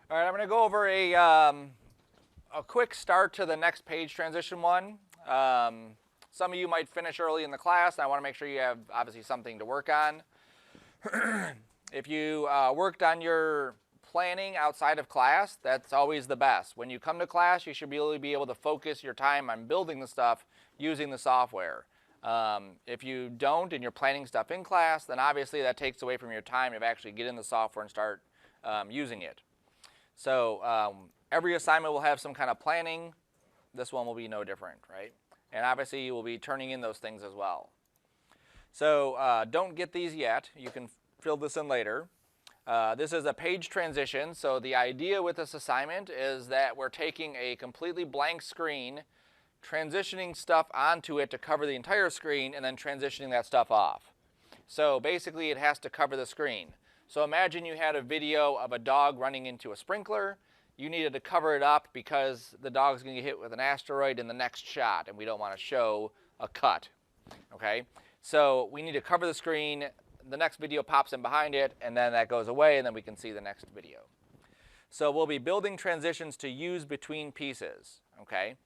All right, I'm going to go over a quick start to the next page transition one. Some of you might finish early in the class, and I want to make sure you have obviously something to work on. If you worked on your planning outside of class, that's always the best. When you come to class, you should really be able to focus your time on building the stuff using the software. If you don't and you're planning stuff in class, then obviously that takes away from your time of actually getting the software and start using it. So every assignment will have some kind of planning. This one will be no different, right? And obviously you will be turning in those things as well. So don't get these yet. You can fill this in later. This is a page transition. So the idea with this assignment is that we're taking a completely blank screen, transitioning stuff onto it to cover the entire screen, and then transitioning that stuff off. So basically it has to cover the screen. So imagine you had a video of a dog running into a sprinkler. You needed to cover it up because the dog's going to get hit with an asteroid in the next shot, and we don't want to show a cut. Okay? So we need to cover the screen. The next video pops in behind it, and then that goes away, and then we can see the next video. So we'll be building transitions to use between pieces. Okay?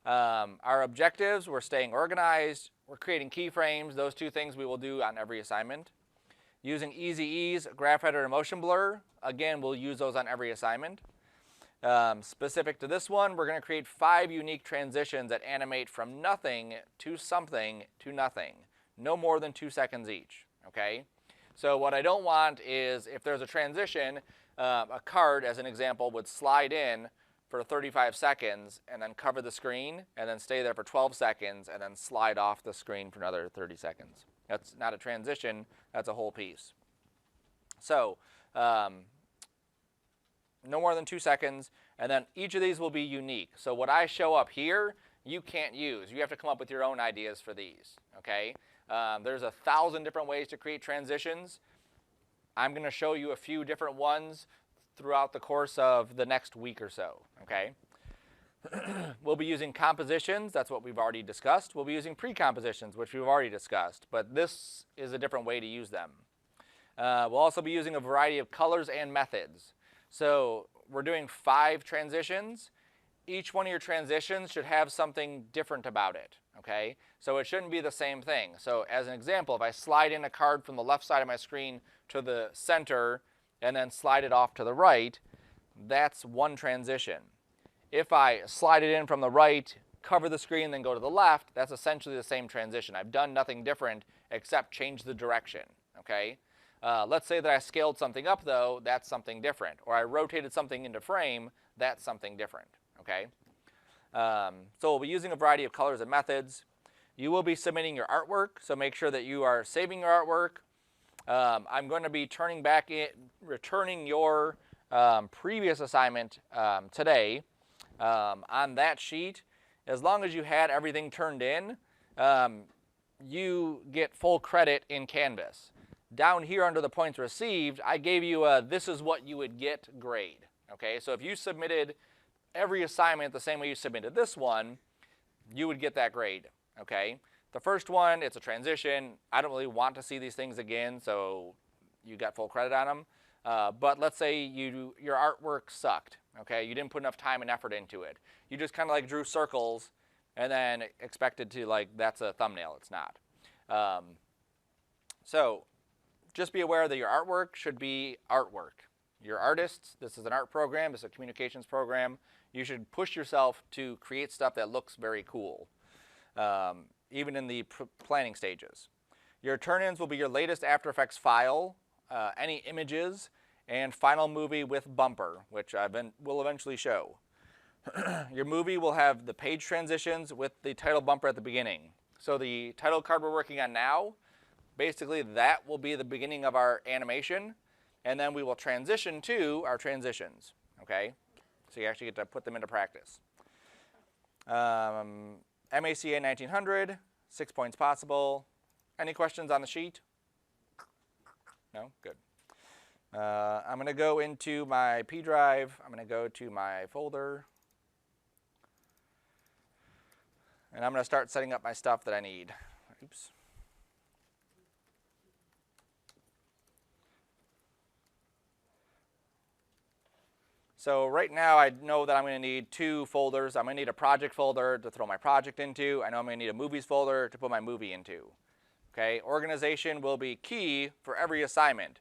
Our objectives, we're staying organized. We're creating keyframes. Those two things we will do on every assignment. Using Easy Ease, Graph Editor, and Motion Blur. Again, we'll use those on every assignment. Specific to this one, we're going to create 5 unique transitions that animate from nothing to something to nothing. No more than 2 seconds each. Okay? So what I don't want is if there's a transition, a card, as an example, would slide in for 35 seconds and then cover the screen and then stay there for 12 seconds and then slide off the screen for another 30 seconds. That's not a transition, that's a whole piece. So no more than 2 seconds, and then each of these will be unique. So what I show up here, you can't use. You have to come up with your own ideas for these, okay? There's 1,000 different ways to create transitions. I'm going to show you a few different ones throughout the course of the next week or so, okay? We'll be using compositions, that's what we've already discussed. We'll be using pre-compositions, which we've already discussed, but this is a different way to use them. We'll also be using a variety of colors and methods. So we're doing 5 transitions. Each one of your transitions should have something different about it, okay? So it shouldn't be the same thing. So as an example, if I slide in a card from the left side of my screen to the center and then slide it off to the right, that's one transition. If I slide it in from the right, cover the screen, then go to the left, that's essentially the same transition. I've done nothing different except change the direction, okay? Let's say that I scaled something up, though, that's something different. Or I rotated something into frame, that's something different, okay? So we'll be using a variety of colors and methods. You will be submitting your artwork, so make sure that you are saving your artwork. I'm going to be returning your previous assignment today. On that sheet, as long as you had everything turned in, you get full credit in Canvas. Down here under the points received, I gave you a this is what you would get grade. Okay, so if you submitted every assignment the same way you submitted this one, you would get that grade. Okay, the first one, it's a transition. I don't really want to see these things again, so you got full credit on them. But let's say your artwork sucked. Okay, you didn't put enough time and effort into it. You just kind of like drew circles and then expected to like that's a thumbnail. It's not. So just be aware that your artwork should be artwork. You're artists. This is an art program. This is a communications program. You should push yourself to create stuff that looks very cool, even in the planning stages. Your turn-ins will be your latest After Effects file, any images, and final movie with bumper, which will eventually show. Your movie will have the page transitions with the title bumper at the beginning. So the title card we're working on now, basically that will be the beginning of our animation, and then we will transition to our transitions, okay? So you actually get to put them into practice. MACA 1900, 6 points possible. Any questions on the sheet? No? Good. I'm going to go into my P drive. I'm going to go to my folder. And I'm going to start setting up my stuff that I need. Oops. So right now I know that I'm going to need 2 folders. I'm going to need a project folder to throw my project into. I know I'm going to need a movies folder to put my movie into. Okay, organization will be key for every assignment.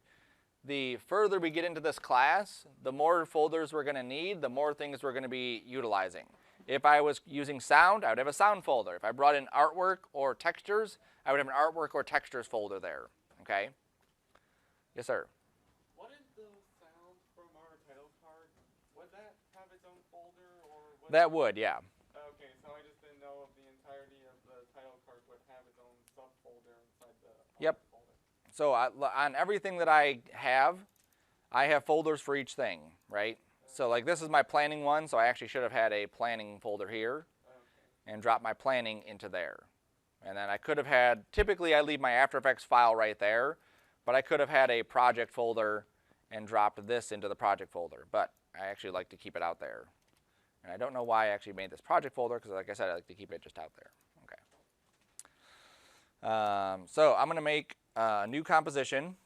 The further we get into this class, the more folders we're going to need, the more things we're going to be utilizing. If I was using sound, I would have a sound folder. If I brought in artwork or textures, I would have an artwork or textures folder there. Okay? Yes, sir. What is the sound from our title card? Would that have its own folder, or That would, yeah. Okay, so I just didn't know if the entirety of the title card would have its own subfolder inside the Yep. folder. So on everything that I have folders for each thing, right? So like this is my planning one, so I actually should have had a planning folder here and drop my planning into there. And then I could have had, typically I leave my After Effects file right there, but I could have had a project folder and dropped this into the project folder, but I actually like to keep it out there. And I don't know why I actually made this project folder, because like I said, I like to keep it just out there. Okay. So I'm going to make a new composition.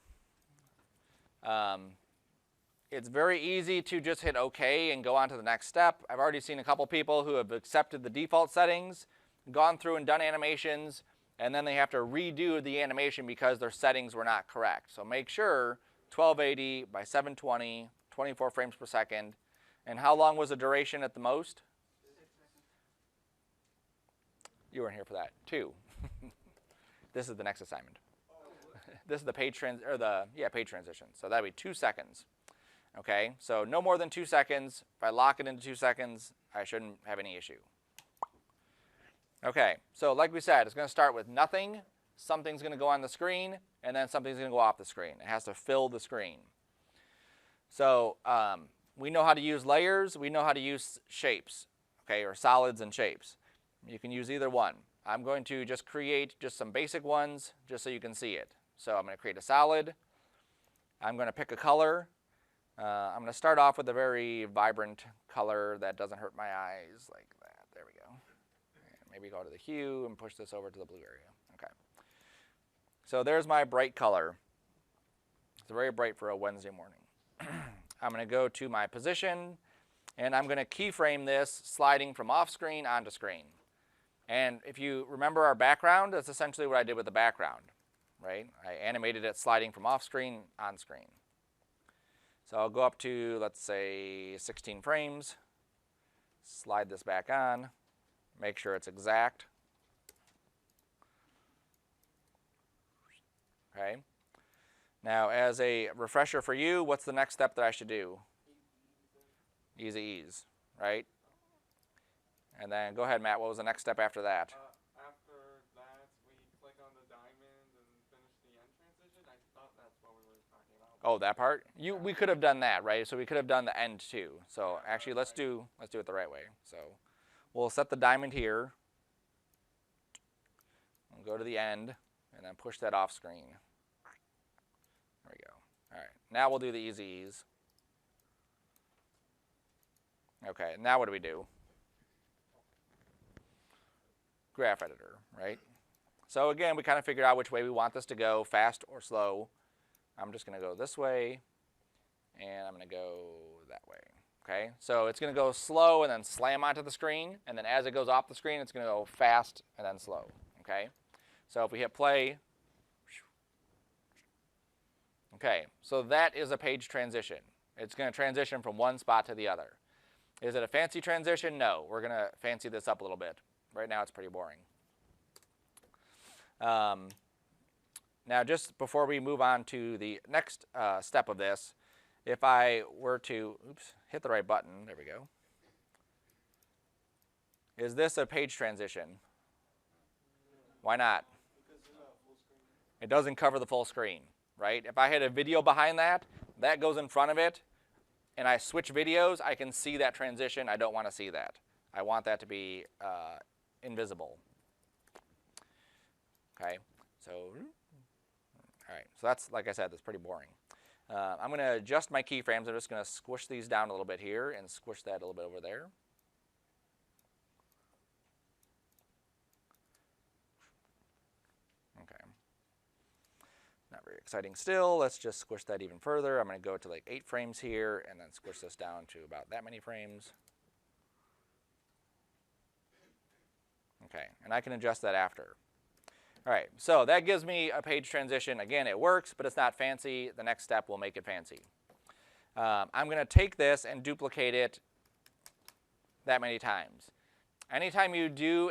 It's very easy to just hit OK and go on to the next step. I've already seen a couple people who have accepted the default settings, gone through and done animations, and then they have to redo the animation because their settings were not correct. So make sure 1280 by 720, 24 frames per second. And how long was the duration at the most? 6 seconds. You weren't here for that. 2. This is the next assignment. This is the page transition. So that'd be 2 seconds. Okay, so no more than 2 seconds. If I lock it into 2 seconds, I shouldn't have any issue. Okay, so like we said, it's going to start with nothing. Something's going to go on the screen, and then something's going to go off the screen. It has to fill the screen. So we know how to use layers. We know how to use shapes, okay, or solids and shapes. You can use either one. I'm going to just create just some basic ones just so you can see it. So I'm going to create a solid. I'm going to pick a color. I'm going to start off with a very vibrant color that doesn't hurt my eyes like that. There we go. And maybe go to the hue and push this over to the blue area. Okay. So there's my bright color. It's very bright for a Wednesday morning. I'm going to go to my position, and I'm going to keyframe this sliding from off screen onto screen. And if you remember our background, that's essentially what I did with the background, right? I animated it sliding from off screen on screen. So I'll go up to, let's say, 16 frames, slide this back on, make sure it's exact. Okay. Now, as a refresher for you, what's the next step that I should do? Easy ease, right? And then go ahead, Matt, what was the next step after that? After that, we click on the diamond and finish the end transition. I thought that's what we were talking about. Oh, that part? We could have done that, right? So we could have done the end too. So actually, let's do it the right way. So we'll set the diamond here. We'll go to the end and then push that off screen. There we go. All right. Now we'll do the easy ease. Okay. Now what do we do? Graph editor, right? So again, we kind of figured out which way we want this to go, fast or slow. I'm just going to go this way, and I'm going to go that way. Okay, so it's going to go slow and then slam onto the screen, and then as it goes off the screen, it's going to go fast and then slow. Okay, so if we hit play, okay, so that is a page transition. It's going to transition from one spot to the other. Is it a fancy transition? No, we're going to fancy this up a little bit. Right now it's pretty boring. Now, just before we move on to the next step of this, if I were to, hit the right button, there we go. Is this a page transition? Why not? It doesn't cover the full screen, right? If I had a video behind that, that goes in front of it, and I switch videos, I can see that transition. I don't want to see that. I want that to be invisible. Okay, so, all right, so that's, like I said, that's pretty boring. I'm going to adjust my keyframes. I'm just going to squish these down a little bit here and squish that a little bit over there. Okay, not very exciting still, let's just squish that even further. I'm going to go to like 8 frames here and then squish this down to about that many frames. Okay, and I can adjust that after. All right, so that gives me a page transition. Again, it works, but it's not fancy. The next step will make it fancy. I'm going to take this and duplicate it that many times. Anytime you do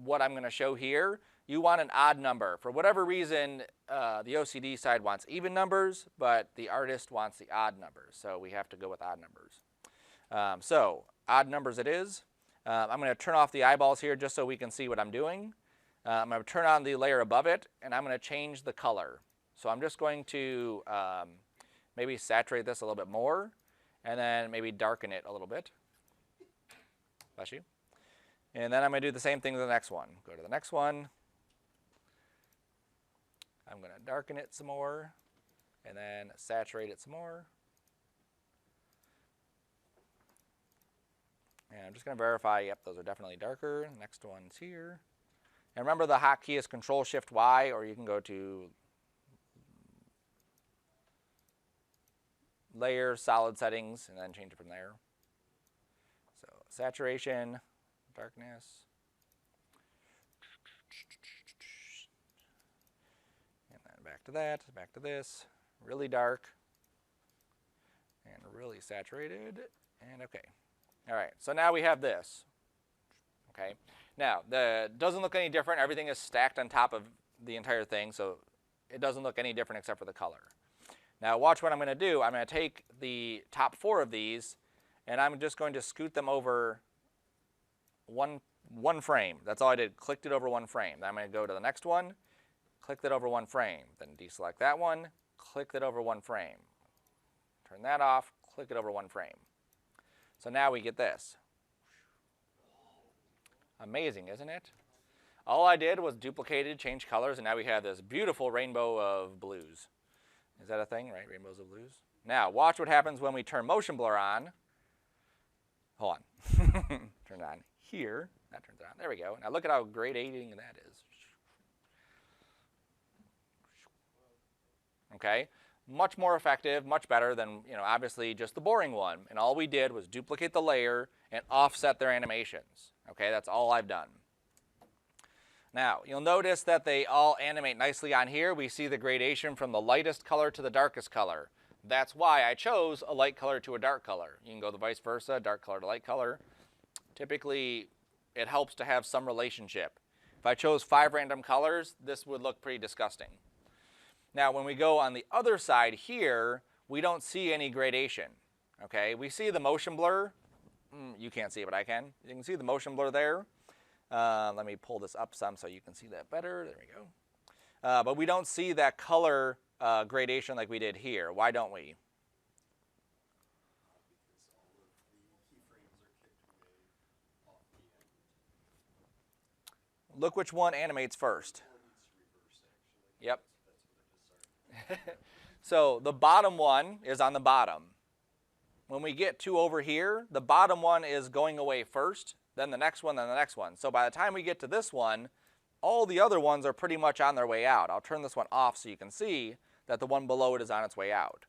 what I'm going to show here, you want an odd number. For whatever reason, the OCD side wants even numbers, but the artist wants the odd numbers. So we have to go with odd numbers. So odd numbers it is. I'm going to turn off the eyeballs here just so we can see what I'm doing. I'm going to turn on the layer above it, and I'm going to change the color. So I'm just going to maybe saturate this a little bit more, and then maybe darken it a little bit. Bless you. And then I'm going to do the same thing to the next one. Go to the next one. I'm going to darken it some more, and then saturate it some more. And I'm just going to verify, yep, those are definitely darker. Next one's here. And remember the hotkey is Control-Shift-Y, or you can go to Layer, Solid Settings, and then change it from there. So saturation, darkness. And then back to that, back to this. Really dark. And really saturated. And okay. All right, so now we have this. Okay. Now, it doesn't look any different. Everything is stacked on top of the entire thing, so it doesn't look any different except for the color. Now, watch what I'm going to do. I'm going to take the top 4 of these, and I'm just going to scoot them over one frame. That's all I did. Clicked it over 1 frame. Then I'm going to go to the next one, click that over 1 frame. Then deselect that one, click that over 1 frame. Turn that off, click it over 1 frame. So now we get this. Amazing, isn't it? All I did was duplicated, changed colors, and now we have this beautiful rainbow of blues. Is that a thing, right? Rainbows of blues? Now, watch what happens when we turn motion blur on. Hold on. Turn it on here. That turns it on. There we go. Now look at how gradating that is. Okay? Much more effective, much better than, obviously just the boring one. And all we did was duplicate the layer and offset their animations. Okay, that's all I've done. Now, you'll notice that they all animate nicely on here. We see the gradation from the lightest color to the darkest color. That's why I chose a light color to a dark color. You can go the vice versa, dark color to light color. Typically, it helps to have some relationship. If I chose 5 random colors, this would look pretty disgusting. Now, when we go on the other side here, we don't see any gradation. Okay, we see the motion blur. You can't see it, but I can. You can see the motion blur there. Let me pull this up some so you can see that better. There we go. But we don't see that color gradation like we did here. Why don't we? Look which one animates first. Yep. So the bottom one is on the bottom. When we get to over here, the bottom one is going away first, then the next one, then the next one. So by the time we get to this one, all the other ones are pretty much on their way out. I'll turn this one off so you can see that the one below it is on its way out.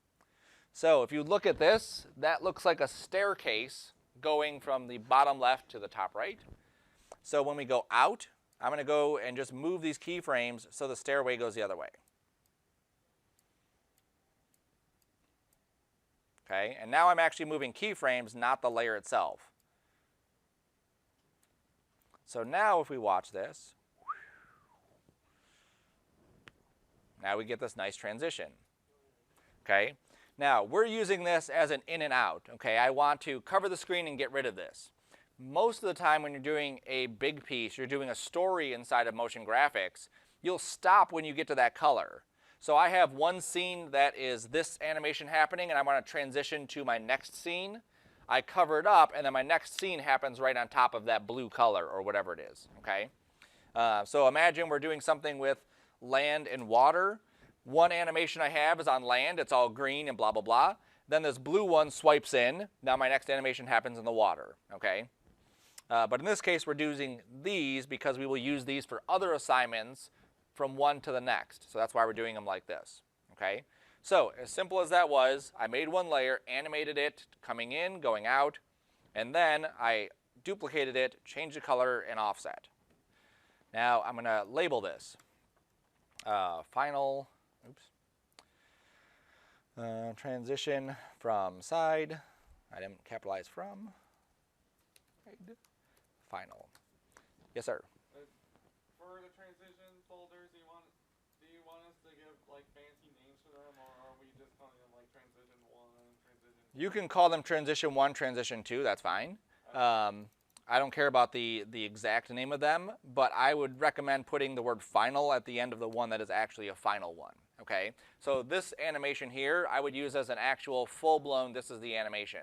So if you look at this, that looks like a staircase going from the bottom left to the top right. So when we go out, I'm going to go and just move these keyframes so the stairway goes the other way. Okay, and now I'm actually moving keyframes, not the layer itself. So now if we watch this, now we get this nice transition. Okay, now we're using this as an in and out. Okay, I want to cover the screen and get rid of this. Most of the time when you're doing a big piece, you're doing a story inside of motion graphics, you'll stop when you get to that color. So I have one scene that is this animation happening, and I want to transition to my next scene. I cover it up, and then my next scene happens right on top of that blue color or whatever it is. Okay. So imagine we're doing something with land and water. One animation I have is on land. It's all green and blah, blah, blah. Then this blue one swipes in. Now my next animation happens in the water. Okay. But in this case, we're using these because we will use these for other assignments from one to the next. So that's why we're doing them like this, okay? So as simple as that was, I made one layer, animated it, coming in, going out, and then I duplicated it, changed the color, and offset. Now I'm going to label this. Final, transition from side. I didn't capitalize from. Final. Yes, sir. For the transition folders, do you want us to give like fancy names for them, or are we just calling them like transition 1, transition 2? You can call them transition 1, transition 2. That's fine. I don't care about the exact name of them, but I would recommend putting the word final at the end of the one that is actually a final one. Okay, so this animation here I would use as an actual full-blown this is the animation.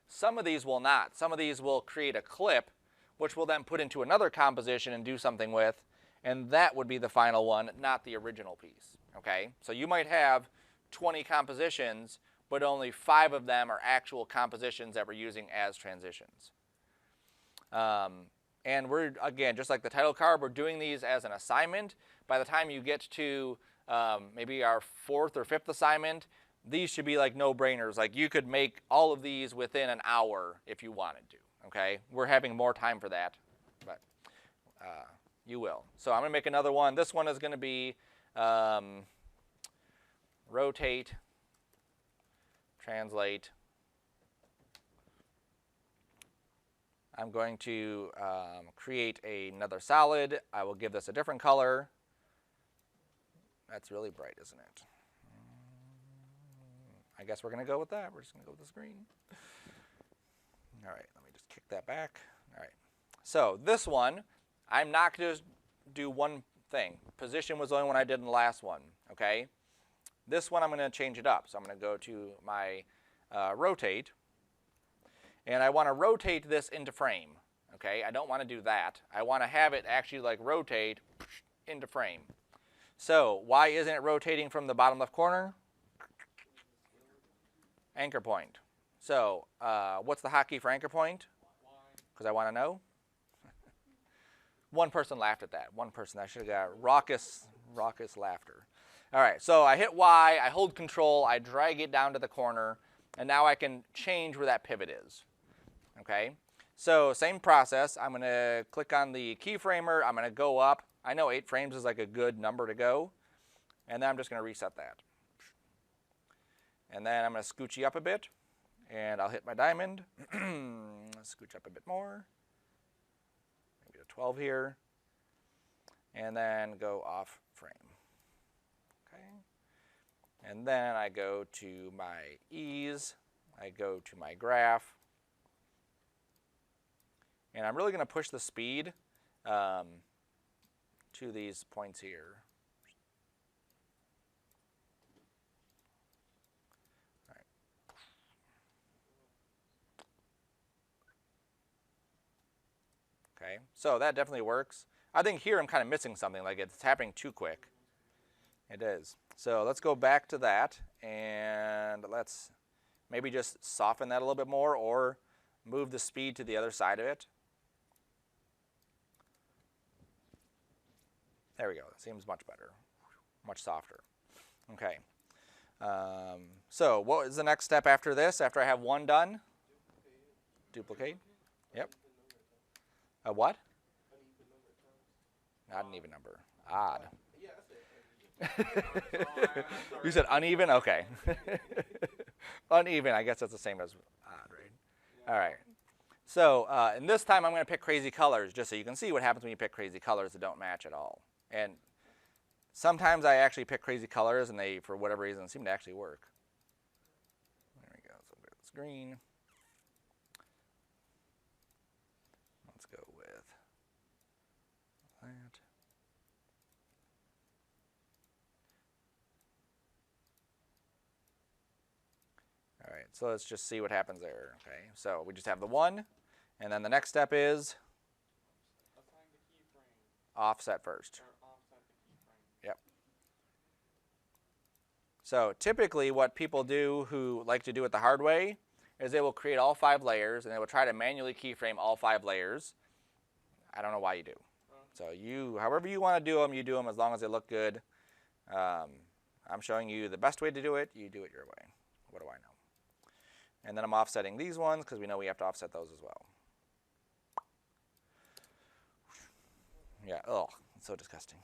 Some of these will not. Some of these will create a clip which we'll then put into another composition and do something with, and that would be the final one, not the original piece. Okay, so you might have 20 compositions, but only 5 of them are actual compositions that we're using as transitions. And we're, again, just like the title card, we're doing these as an assignment. By the time you get to maybe our 4th or 5th assignment, these should be like no-brainers. Like you could make all of these within an hour if you wanted to, okay? We're having more time for that, but you will. So I'm going to make another one. This one is going to be rotate, translate. I'm going to create another solid. I will give this a different color. That's really bright, isn't it? I guess we're going to go with that. We're just going to go with this green. All right, let me just kick that back. All right. So this one, I'm not going to do one thing. Position was the only one I did in the last one, okay? This one I'm going to change it up. So I'm going to go to my rotate. And I want to rotate this into frame, okay? I don't want to do that. I want to have it actually like rotate into frame. So why isn't it rotating from the bottom left corner? Anchor point. So what's the hotkey for anchor point? Because I want to know. One person laughed at that. One person. I should have got raucous laughter. All right, so I hit Y, I hold control, I drag it down to the corner, and now I can change where that pivot is. Okay, so same process. I'm going to click on the keyframer. I'm going to go up. I know 8 frames is like a good number to go. And then I'm just going to reset that. And then I'm going to scooch you up a bit. And I'll hit my diamond. Scooch up a bit more. Maybe a 12 here. And then go off frame. Okay. And then I go to my ease. I go to my graph. And I'm really going to push the speed to these points here. All right. Okay, so that definitely works. I think here I'm kind of missing something, like it's happening too quick. It is. So let's go back to that, and let's maybe just soften that a little bit more, or move the speed to the other side of it. There we go. That seems much better, much softer. Okay. So what is the next step after this? After I have one done? Duplicate. Yep. A what? Not an even number. Odd. You said uneven? Okay. Uneven, I guess that's the same as odd, right? All right. So, and this time I'm going to pick crazy colors, just so you can see what happens when you pick crazy colors that don't match at all. And sometimes I actually pick crazy colors, and they, for whatever reason, seem to actually work. There we go. So it's green. Let's go with that. All right, so let's just see what happens there. Okay, so we just have the one, and then the next step is Assign the keyframe. Offset first. Or offset the keyframe. Yep. So typically what people do who like to do it the hard way is they will create all 5 layers, and they will try to manually keyframe all 5 layers. I don't know why you do. So however you want to do them as long as they look good. I'm showing you the best way to do it. You do it your way. What do I know? And then I'm offsetting these ones because we know we have to offset those as well. Yeah, oh, it's so disgusting.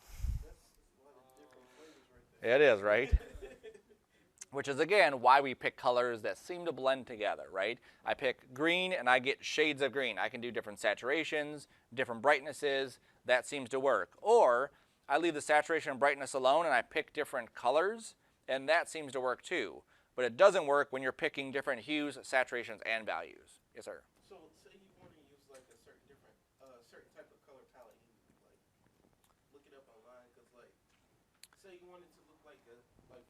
It is, right? Which is, again, why we pick colors that seem to blend together, right? I pick green and I get shades of green. I can do different saturations, different brightnesses. That seems to work. Or I leave the saturation and brightness alone and I pick different colors, and that seems to work too. But it doesn't work when you're picking different hues, saturations, and values. Yes, sir? So say you want to use like a certain type of color palette, you like look it up online, because like say you want it to look like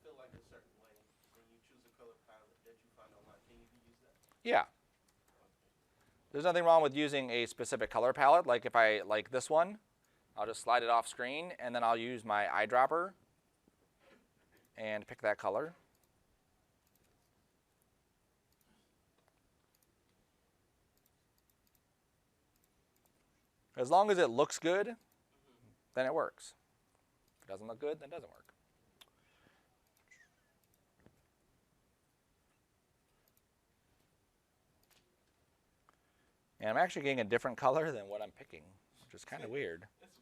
feel like a certain way, and you choose a color palette that you find online. Can you use that? Yeah. There's nothing wrong with using a specific color palette. Like if I like this one, I'll just slide it off screen, and then I'll use my eyedropper and pick that color. As long as it looks good, then it works. If it doesn't look good, then it doesn't work. And I'm actually getting a different color than what I'm picking, which is kind of weird. That's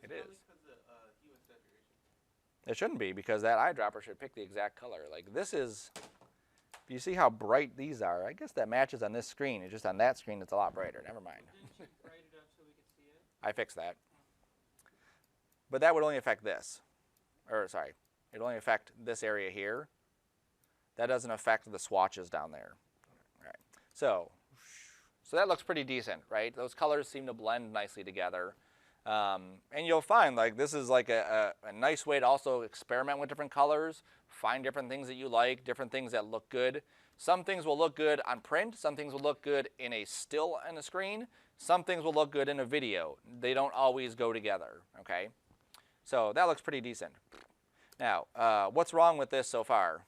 weird. It is. Because of hue and saturation. It shouldn't be, because that eyedropper should pick the exact color. Like this is, you see how bright these are? I guess that matches on this screen. It's just on that screen it's a lot brighter. Never mind. Didn't you brighten it up so we could see it? I fixed that. But that would only affect this. Or sorry, it would only affect this area here. That doesn't affect the swatches down there. All right. So that looks pretty decent, right? Those colors seem to blend nicely together. And you'll find like this is like a nice way to also experiment with different colors, find different things that you like, different things that look good. Some things will look good on print, some things will look good in a still on a screen, some things will look good in a video. They don't always go together, okay? So that looks pretty decent. Now, what's wrong with this so far?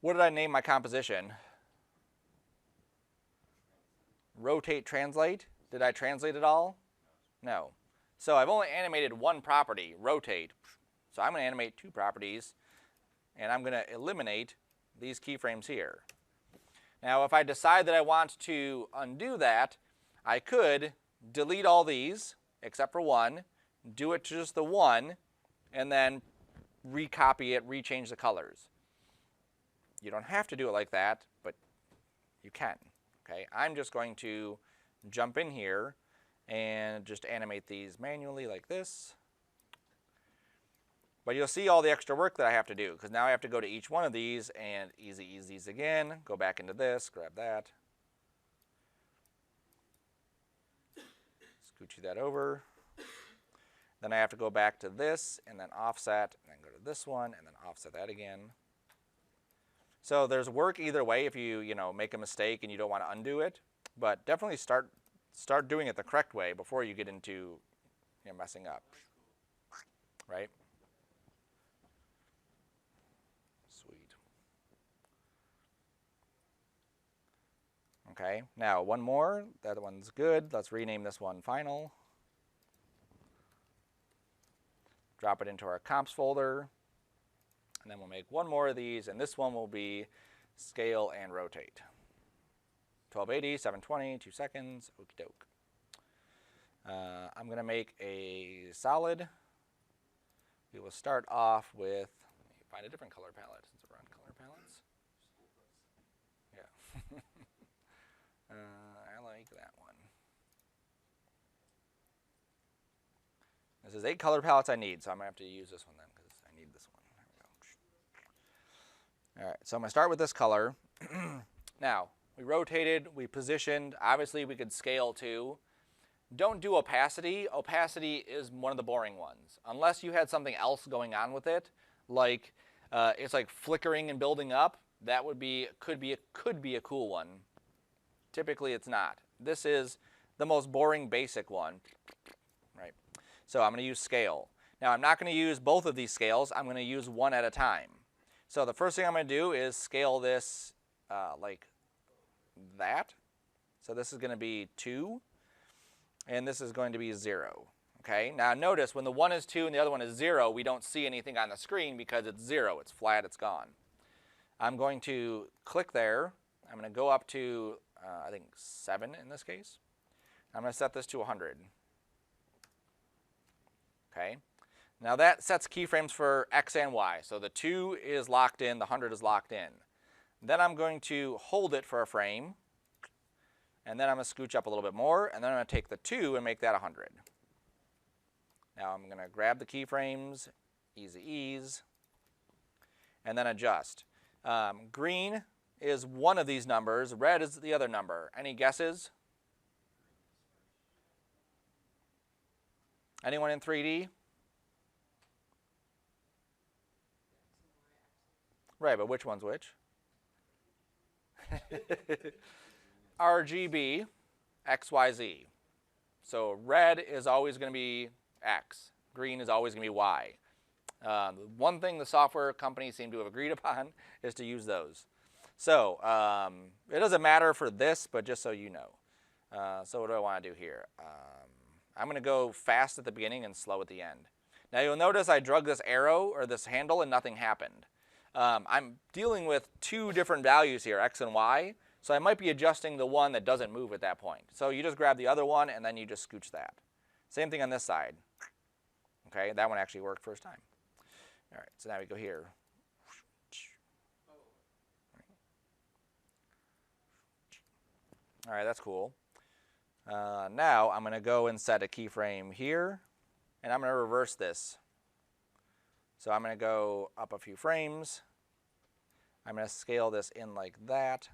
What did I name my composition? Rotate, translate. Did I translate it all? No. So I've only animated one property, rotate. So I'm going to animate two properties, and I'm going to eliminate these keyframes here. Now, if I decide that I want to undo that, I could delete all these except for one, do it to just the one, and then recopy it, rechange the colors. You don't have to do it like that, but you can. Okay, I'm just going to jump in here and just animate these manually like this. But you'll see all the extra work that I have to do, because now I have to go to each one of these and ease these again, go back into this, grab that, scooch that over. Then I have to go back to this and then offset, and then go to this one and then offset that again. So there's work either way if you make a mistake and you don't want to undo it, but definitely start doing it the correct way before you get into messing up, right? Sweet. Okay, now one more. That one's good. Let's rename this one Final. Drop it into our comps folder. And then we'll make one more of these, and this one will be scale and rotate. 1280, 720, 2 seconds, okie doke. I'm going to make a solid. We will start off with, let me find a different color palette since we're on color palettes. Yeah. I like that one. This is 8 color palettes I need, so I'm going to have to use this one then, because I need this one. All right, so I'm going to start with this color. Now, we rotated, we positioned. Obviously, we could scale too. Don't do opacity. Opacity is one of the boring ones. Unless you had something else going on with it, like it's like flickering and building up, that could be a cool one. Typically, it's not. This is the most boring basic one, right? So I'm going to use scale. Now, I'm not going to use both of these scales. I'm going to use one at a time. So the first thing I'm going to do is scale this like that. So this is going to be 2, and this is going to be 0. Okay, now notice when the one is 2 and the other one is 0, we don't see anything on the screen because it's 0. It's flat, it's gone. I'm going to click there. I'm going to go up to, I think 7 in this case. I'm going to set this to 100. Okay, now that sets keyframes for X and Y. So the 2 is locked in, the 100 is locked in. Then I'm going to hold it for a frame, and then I'm going to scooch up a little bit more, and then I'm going to take the 2 and make that 100. Now I'm going to grab the keyframes, easy ease, and then adjust. Green is one of these numbers, red is the other number. Any guesses? Anyone in 3D? Right, but which one's which? RGB, XYZ. So red is always going to be X. Green is always going to be Y. One thing the software companies seem to have agreed upon is to use those. So it doesn't matter for this, but just so you know. So what do I want to do here? I'm going to go fast at the beginning and slow at the end. Now you'll notice I drug this arrow or this handle and nothing happened. I'm dealing with 2 different values here, X and Y, so I might be adjusting the one that doesn't move at that point. So you just grab the other one and then you just scooch that. Same thing on this side. Okay, that one actually worked first time. All right, so now we go here. All right, that's cool. Now I'm going to go and set a keyframe here, and I'm going to reverse this. So I'm going to go up a few frames. I'm going to scale this in like that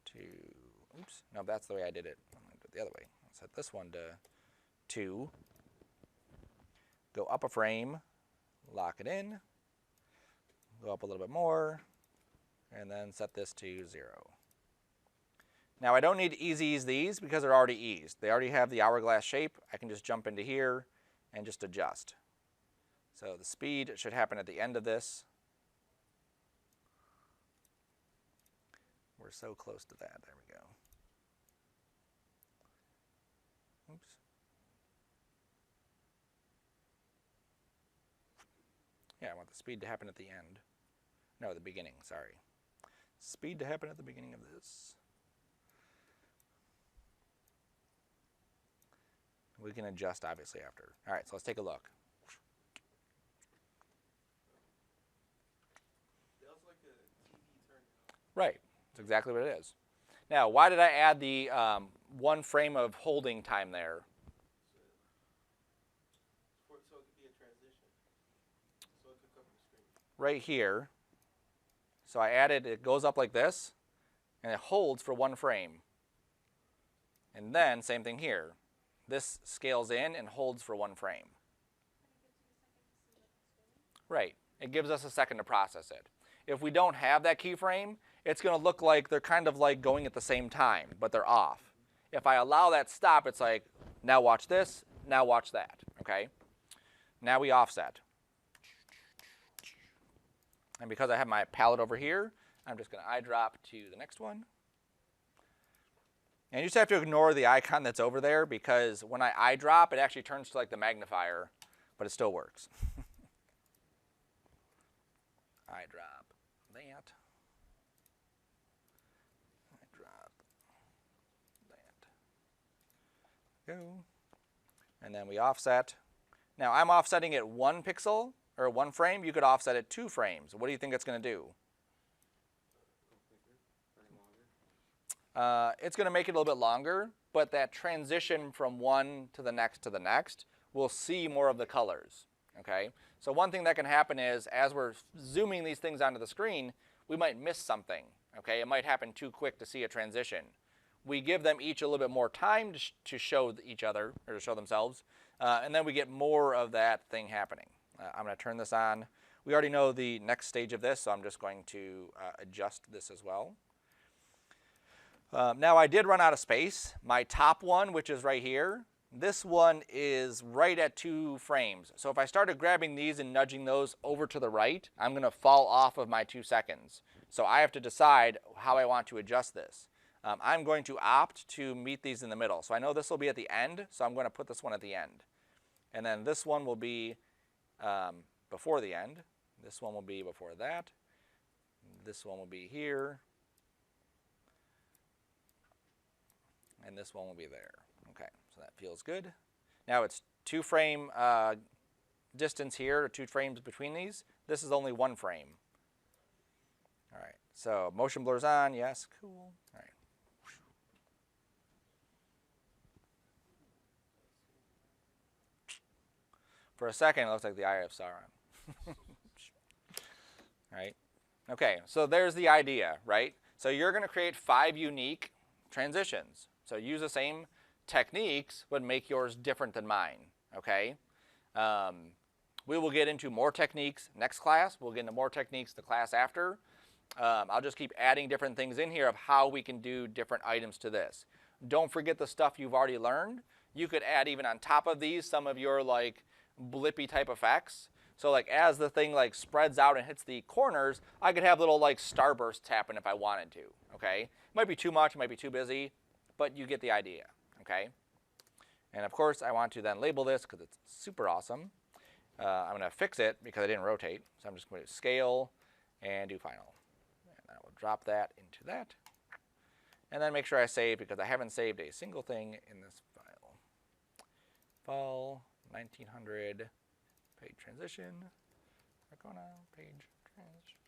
to, oops, no, that's the way I did it. I'm going to do it the other way. I'll set this one to 2. Go up a frame, lock it in, go up a little bit more, and then set this to 0. Now I don't need to ease these because they're already eased. They already have the hourglass shape. I can just jump into here and just adjust. So the speed should happen at the end of this. We're so close to that. There we go. Oops. Yeah, I want the speed to happen at the end. No, the beginning, sorry. Speed to happen at the beginning of this. We can adjust, obviously, after. All right, so let's take a look. That was like a TV turn on. Right, that's exactly what it is. Now, why did I add the 1 frame of holding time there? So it could be a transition. So it could cover the screen. Right here. So I added, it goes up like this, and it holds for 1 frame. And then, same thing here. This scales in and holds for 1 frame. Right. It gives us a second to process it. If we don't have that keyframe, it's going to look like they're kind of like going at the same time, but they're off. If I allow that stop, it's like, now watch this, now watch that. Okay? Now we offset. And because I have my palette over here, I'm just going to eyedrop to the next one. And you just have to ignore the icon that's over there because when I eyedrop, it actually turns to like the magnifier, but it still works. Eyedrop that. Eyedrop that. Go. And then we offset. Now I'm offsetting it 1 pixel or 1 frame. You could offset it 2 frames. What do you think it's going to do? It's going to make it a little bit longer, but that transition from one to the next, we'll see more of the colors. Okay? So one thing that can happen is as we're zooming these things onto the screen, we might miss something. Okay? It might happen too quick to see a transition. We give them each a little bit more time to show each other, or to show themselves, and then we get more of that thing happening. I'm going to turn this on. We already know the next stage of this, so I'm just going to adjust this as well. Now I did run out of space. My top one, which is right here, this one is right at 2 frames. So if I started grabbing these and nudging those over to the right, I'm going to fall off of my 2 seconds. So I have to decide how I want to adjust this. I'm going to opt to meet these in the middle. So I know this will be at the end, so I'm going to put this one at the end. And then this one will be before the end. This one will be before that. This one will be here. And this one will be there. Okay, so that feels good. Now it's 2 frame distance here, or 2 frames between these. This is only 1 frame. All right, so motion blur's on, yes, cool. All right. For a second, it looks like the Eye of Sauron. Right? Okay, so there's the idea, right? So you're going to create 5 unique transitions. So use the same techniques, but make yours different than mine, okay? We will get into more techniques next class. We'll get into more techniques the class after. I'll just keep adding different things in here of how we can do different items to this. Don't forget the stuff you've already learned. You could add even on top of these some of your like blippy type effects. So like as the thing like spreads out and hits the corners, I could have little like starbursts happen if I wanted to, okay? It might be too much, it might be too busy, but you get the idea, okay? And of course I want to then label this because it's super awesome. I'm going to fix it because I didn't rotate. So I'm just going to scale and do final. And I will drop that into that. And then make sure I save because I haven't saved a single thing in this file. Fall 1900 page transition. Arcona page transition.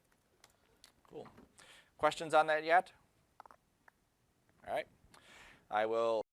Cool. Questions on that yet? All right. I will